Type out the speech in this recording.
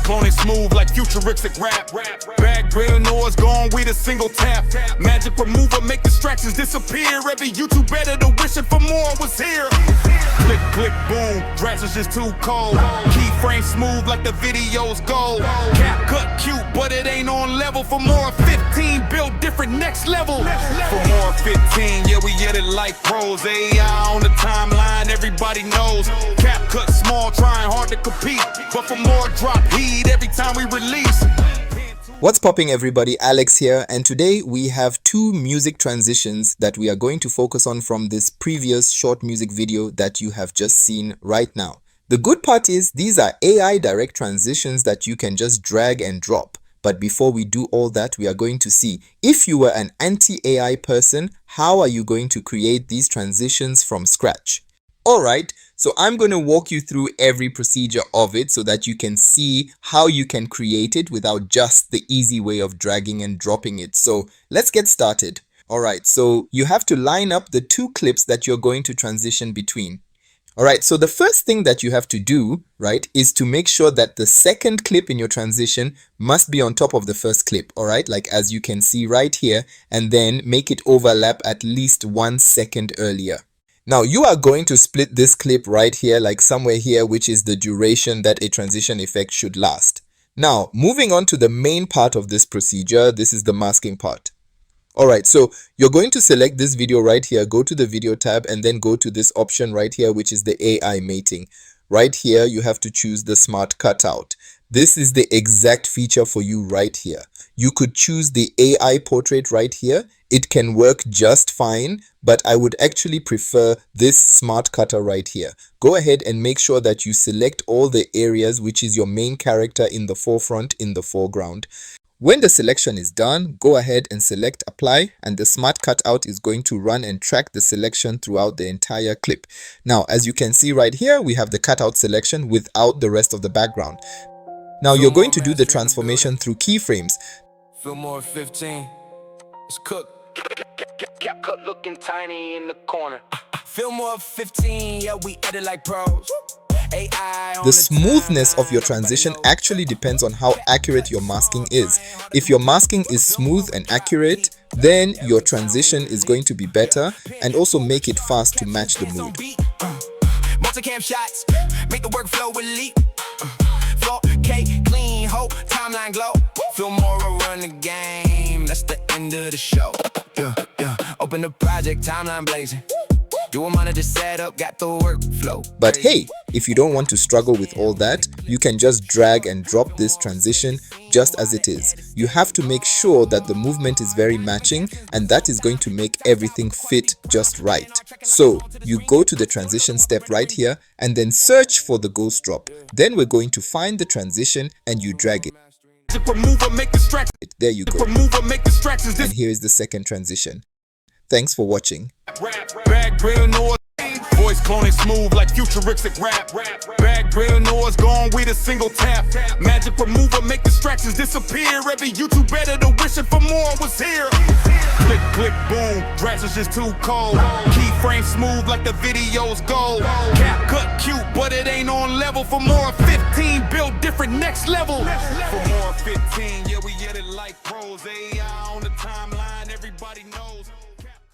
cloning smooth like futuristic rap. Background noise gone with a single tap. Magic remover make distractions disappear. Every YouTube editor wishing for more was here. Click, click, boom, dress is just too cold. Keyframe smooth like the videos go. Cap cut cute, but it ain't on level. For more 15, build different next level. For more 15, yeah, we get it like pros. AI on the timeline, everybody knows. Cap cut small, trying hard to compete. But for more drop heat every time we release. What's popping, everybody? Alex here, and today we have two music transitions that we are going to focus on from this previous short music video that you have just seen right now. The good part is these are AI direct transitions that you can just drag and drop. But before we do all that, we are going to see if you were an anti-AI person, how are you going to create these transitions from scratch? Alright, so I'm going to walk you through every procedure of it so that you can see how you can create it without just the easy way of dragging and dropping it. So let's get started. Alright, so you have to line up the two clips that you're going to transition between. Alright, so the first thing that you have to do, right, is to make sure that the second clip in your transition must be on top of the first clip, alright, like as you can see right here, and then make it overlap at least 1 second earlier. Now you are going to split this clip right here, like somewhere here, which is the duration that a transition effect should last. Now, moving on to the main part of this procedure, this is the masking part. Alright, so you're going to select this video right here, go to the video tab, and then go to this option right here, which is the AI mating. Right here, you have to choose the smart cutout. This is the exact feature for you right here. You could choose the AI portrait right here. It can work just fine, but I would actually prefer this smart cutter right here. Go ahead and make sure that you select all the areas which is your main character in the forefront, in the foreground. When the selection is done, go ahead and select apply, and the smart cutout is going to run and track the selection throughout the entire clip. Now, as you can see right here, we have the cutout selection without the rest of the background. Now you're going to do the transformation through keyframes. FILMORA'S 15. It's cooked. Cap cut looking tiny in the corner. FILMORA'S 15, yeah, we edit like pros. The smoothness of your transition actually depends on how accurate your masking is. If your masking is smooth and accurate, then your transition is going to be better, and also make it fast to match the mood. Multicam shots, make the workflow elite. Cake clean, hope timeline glow. FILMORA run the game, that's the end of the show. Yeah. Open the project, timeline blazing. Do a monitor setup, got the workflow. But hey, if you don't want to struggle with all that, you can just drag and drop this transition just as it is. You have to make sure that the movement is very matching, and that is going to make everything fit just right. So you go to the transition step right here and then search for the ghost drop. Then we're going to find the transition and you drag it. There you go. And here is the second transition. Thanks for watching. Voice cloning smooth like futuristic rap. Background noise gone with a single tap. Magic remover make distractions disappear. Every YouTube editor wishing for more was here. Click, click, boom, dress is just too cold. Keyframe smooth like the videos go. Cap cut cute, but it ain't on level. For more 15, build different next level. For more 15, yeah, we get it like pros. AI on the timeline, everybody knows.